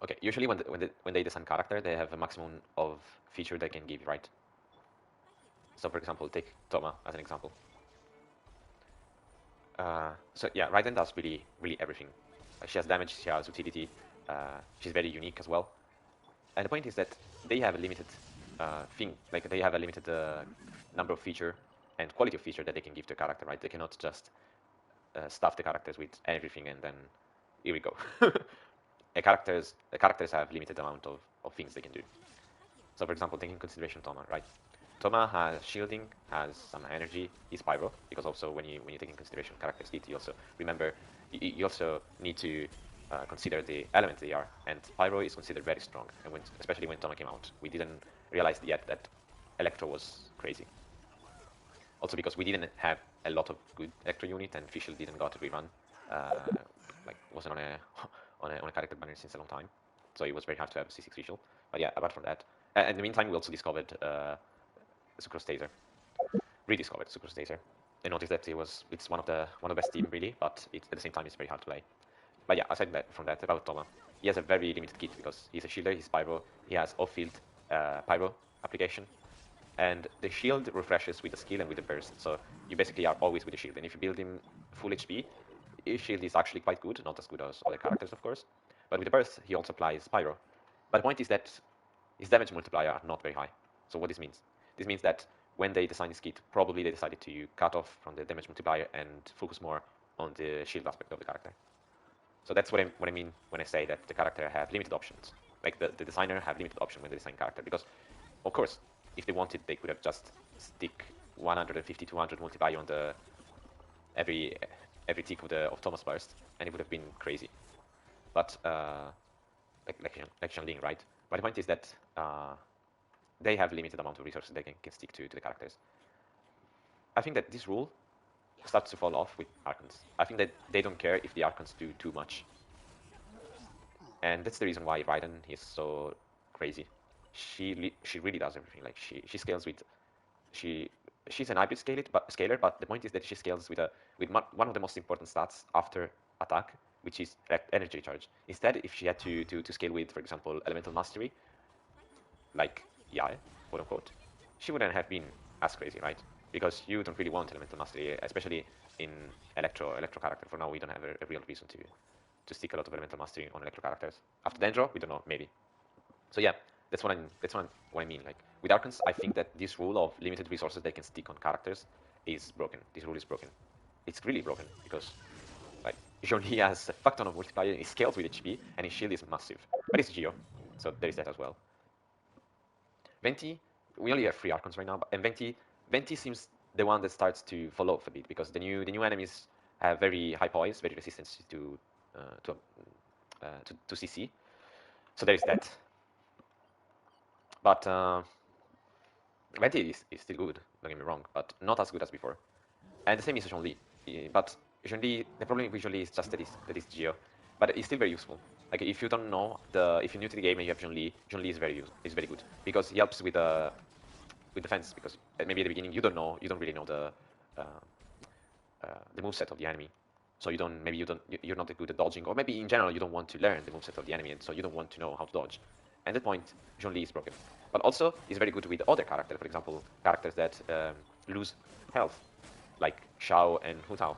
Okay, usually when they design character, they have a maximum of feature they can give, right? So for example, take Toma as an example. So yeah, Raiden does really everything. She has damage, she has utility, she's very unique as well. And the point is that they have a limited thing, like they have a limited number of feature and quality of feature that they can give to a character, right? They cannot just stuff the characters with everything and then here we go. The characters have limited amount of things they can do. So for example, taking consideration Toma, right? Toma has shielding, has some energy, he's pyro, because also when you take in consideration character speed, you also remember you also need to consider the elements they are, and pyro is considered very strong, and especially when Toma came out, we didn't realize yet that Electro was crazy. Also because we didn't have a lot of good Electro unit, and Fischl didn't got a rerun, uh, like wasn't on a on a character banner since a long time, so it was very hard to have C6 Fischl. But yeah, apart from that, in the meantime, we also discovered Sucrose Taser, rediscovered Sucrose Taser, and noticed that it's one of the best team really, but at the same time it's very hard to play. But yeah, aside from that, about Toma, he has a very limited kit because he's a shielder, he's pyro, he has off-field pyro application, and the shield refreshes with the skill and with the burst, so you basically are always with the shield, and if you build him full HP, his shield is actually quite good, not as good as other characters of course, but with the burst he also applies pyro. But the point is that his damage multiplier are not very high. So what this means? This means that when they designed this kit, probably they decided to cut off from the damage multiplier and focus more on the shield aspect of the character. So that's what I mean when I say that the character have limited options. Like the designer have limited option when they design character, because of course, if they wanted, they could have just stick 150, 200 multiplier on the every every tick of Thomas burst, and it would have been crazy. But like Shanling, right? But the point is that they have limited amount of resources they can stick to the characters. I think that this rule starts to fall off with Archons. I think that they don't care if the Archons do too much. And that's the reason why Raiden is so crazy. She really does everything. Like she scales with she she's an hybrid scaler, but the point is that she scales with one of the most important stats after attack, which is energy recharge. Instead, if she had to scale with, for example, elemental mastery, like Yae, quote unquote, she wouldn't have been as crazy, right? Because you don't really want elemental mastery, especially in electro character. For now, we don't have a real reason to stick a lot of elemental mastery on electro characters. After Dendro, we don't know, maybe. So yeah, what I mean. Like with Archons, I think that this rule of limited resources they can stick on characters is broken. This rule is broken. It's really broken because like Johnny has a fuck ton of multiplier, he scales with HP, and his shield is massive. But it's Geo, so there is that as well. Venti, we only have 3 Archons right now, and Venti seems the one that starts to fall off a bit because the new enemies have very high poise, very resistance to CC. So there is that. But Venti is still good, don't get me wrong, but not as good as before. And the same is Zhongli. But Zhongli, the problem with Zhongli is just that it's Geo. But it's still very useful. Like if you don't know if you're new to the game and you have Zhongli is very good because he helps with defense. Because maybe at the beginning you don't really know the moveset of the enemy. So you're not good at dodging, or maybe in general you don't want to learn the moveset of the enemy, and so you don't want to know how to dodge. At that point, Zhongli is broken. But also, it's very good with other characters, for example, characters that lose health, like Xiao and Hu Tao.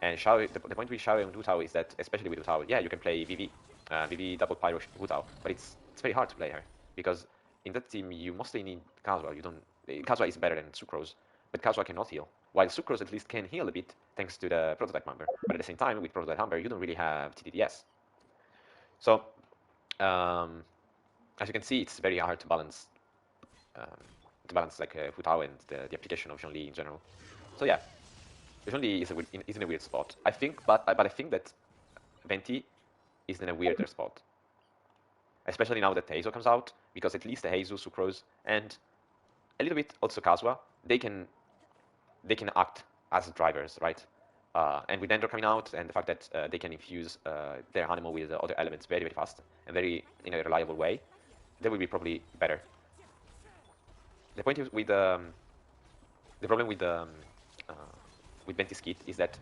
And Xiao, the point with Xiao and Hu Tao is that, especially with Hu Tao, yeah, you can play VV double pyro Hu Tao, but it's very hard to play her because in that team you mostly need Kazuha. You don't. Kazuha is better than Sucrose, but Kazuha cannot heal. While Sucrose at least can heal a bit thanks to the prototype number. But at the same time, with prototype number, you don't really have TDDS. So as you can see, it's very hard um, to balance like Hu Tao and the application of Zhongli in general. So yeah, Zhongli is in a weird spot. I think, but I think that Venti is in a weirder spot, especially now that Heizo comes out, because at least Heizo, Sucrose, and a little bit also Kazuha, they can act as drivers, right? And with Dendro coming out, and the fact that they can infuse their animal with other elements very fast and very in a reliable way, they will be probably better. The point is with the problem uh, with Venti's kit is that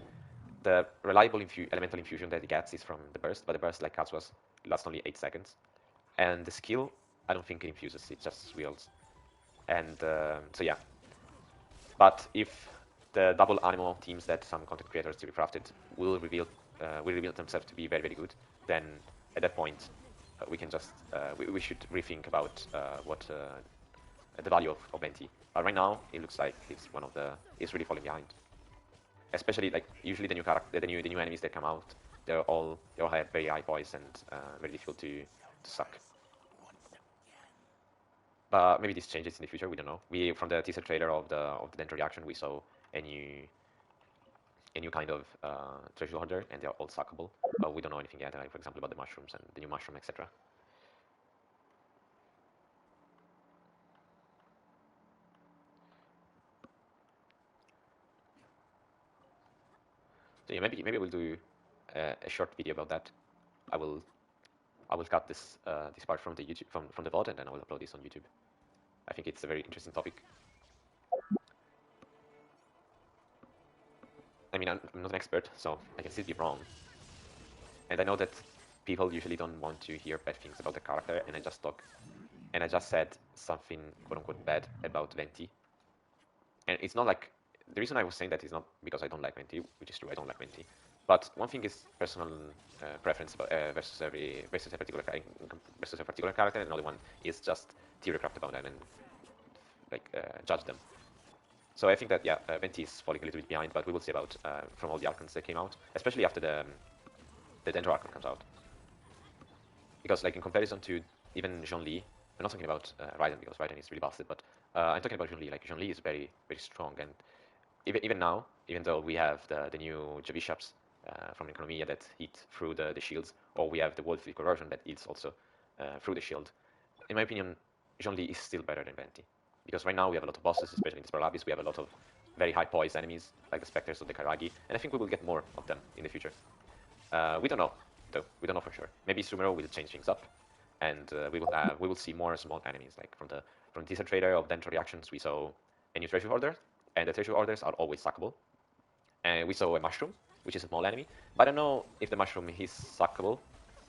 the reliable elemental infusion that he gets is from the burst, but the burst, like Kazua's, lasts only 8 seconds. And the skill, I don't think it infuses, it just wields. And so yeah. But if the double animal teams that some content creators crafted will reveal themselves to be very, very good, then at that point we can just we should rethink about what the value of Venti. But right now it looks like he's really falling behind. Especially like usually the new character, the new enemies that come out, they all have very high poise and very difficult to suck. But maybe this changes in the future. We don't know. We from the teaser trailer of the Dendro reaction, we saw a new kind of treasure order, and they're all suckable. But we don't know anything yet, like for example about the mushrooms and the new mushroom, etc. So yeah, maybe we'll do a short video about that. I will I will cut this part from the YouTube from the VOD, and then I will upload this on YouTube. I think it's a very interesting topic. I mean, I'm not an expert, so I can still be wrong. And I know that people usually don't want to hear bad things about the character, and I just said something quote unquote bad about Venti. And it's not like the reason I was saying that is not because I don't like Venti, which is true, I don't like Venti. But one thing is personal preference about, versus a particular character, and another one is just theorycraft about them and like judge them. So I think that yeah, Venti is falling a little bit behind, but we will see about from all the Archons that came out, especially after the Dendro Archon comes out. Because like in comparison to even Zhongli, I'm not talking about Raiden because Raiden is really busted, but I'm talking about Zhongli. Like Zhongli is very very strong, and even now, even though we have the new Javishaps from Economia that hit through the shields, or we have the Wolf Corrosion that hits also through the shield, in my opinion, Zhongli is still better than Venti. Because right now we have a lot of bosses, especially in Spiral Abyss, we have a lot of very high poised enemies, like the Spectres of the Karagi, and I think we will get more of them in the future. We don't know, though. We don't know for sure. Maybe Sumero will change things up, and we will see more small enemies. Like from the teaser trailer of Dendro reactions, we saw a new treasure order, and the treasure orders are always suckable. And we saw a mushroom, which is a small enemy, but I don't know if the mushroom is suckable,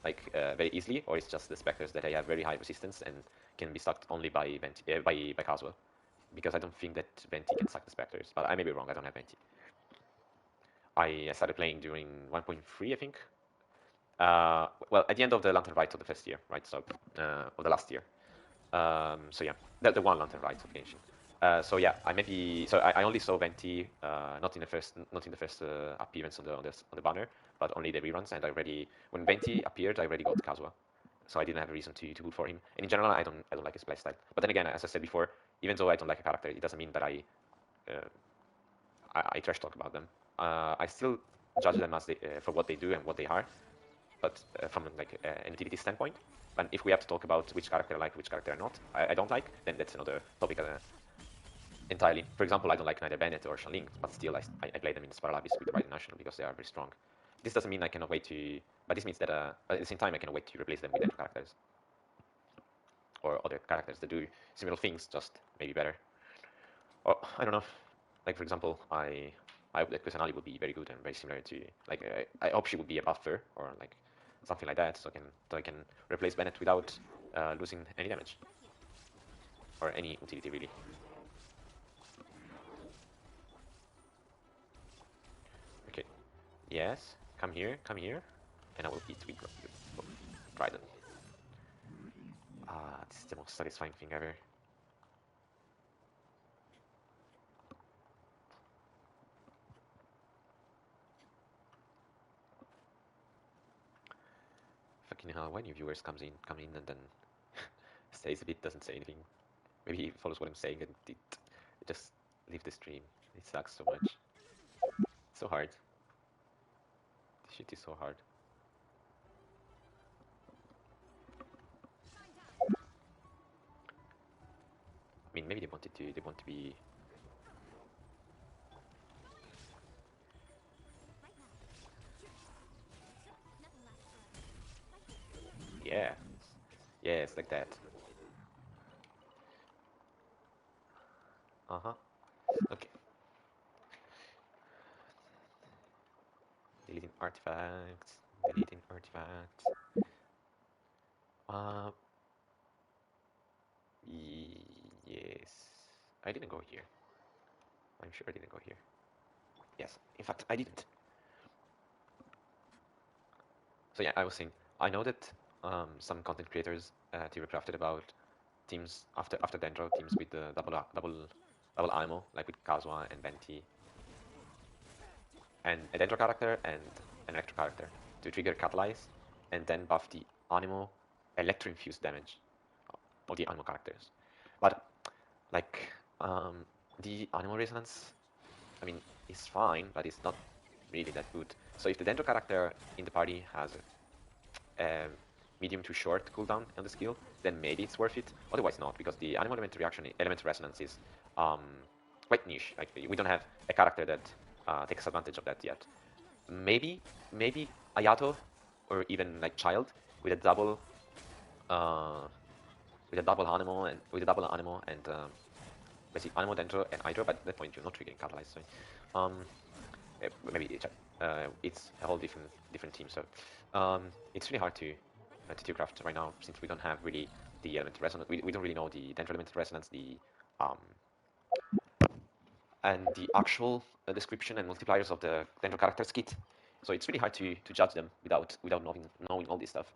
like very easily, or it's just the specters that have very high resistance and can be sucked only by by Kazuha. Because I don't think that Venti can suck the specters, but I may be wrong. I don't have Venti. I started playing during 1.3, I think. Well, at the end of the Lantern Rite of the first year, right? So, of the last year. So yeah, the one Lantern Rite of Genshin. So yeah, I only saw Venti not in the first appearance on the banner, but only the reruns. And when Venti appeared, I already got Kazuha, so I didn't have a reason to boot for him. And in general, I don't like his playstyle. But then again, as I said before, even though I don't like a character, it doesn't mean that uh, I trash talk about them. I still judge them as for what they do and what they are, but from like an utility standpoint. And if we have to talk about which character I like, which character I don't like, then that's another topic entirely. For example, I don't like neither Bennett or Shanling, but still I play them in Spiral Abyss with the Raiden National because they are very strong. This doesn't mean I cannot wait to, but this means that at the same time I cannot wait to replace them with other characters or other characters that do similar things, just maybe better. Or I don't know. Like for example, I hope that Kusanali would be very good and very similar to like I hope she would be a buffer or like something like that, so I can replace Bennett without losing any damage or any utility really. Okay, yes, come here, and I will eat with Trident. Ah, this is the most satisfying thing ever. Fucking hell, when new viewers come in and then stays a bit, doesn't say anything. Maybe he follows what I'm saying and it just leave the stream. It sucks so much. It's so hard. This shit is so hard. I mean, maybe they want to be. Yeah, yes, like that. Uh huh. Okay. artifacts. Deleting artifacts. Uh, yes. I didn't go here. I'm sure I didn't go here. Yes, in fact, I didn't. So yeah, I was saying, I know that some content creators theory-crafted about teams after Dendro, teams with the double ammo, like with Kazuha and Venti, and a Dendro character and an Electro character to trigger Catalyze, and then buff the Animo Electro-infused damage of the Animo characters. But like the Animo Resonance, I mean, it's fine, but it's not really that good. So if the Dendro character in the party has a medium to short cooldown on the skill, then maybe it's worth it. Otherwise not, because the animal element reaction, element resonance is um, quite niche. Like we don't have a character that takes advantage of that yet. Maybe Ayato or even like Child with a double uh, animal and basically animal dendro and hydro. But at that point you're not triggering catalyze. So maybe it's a whole different team. So it's really hard to craft right now since we don't have really the element resonance. We don't really know the dendro element resonance, the um, and the actual description and multipliers of the dendro characters kit. So it's really hard to judge them without knowing all this stuff.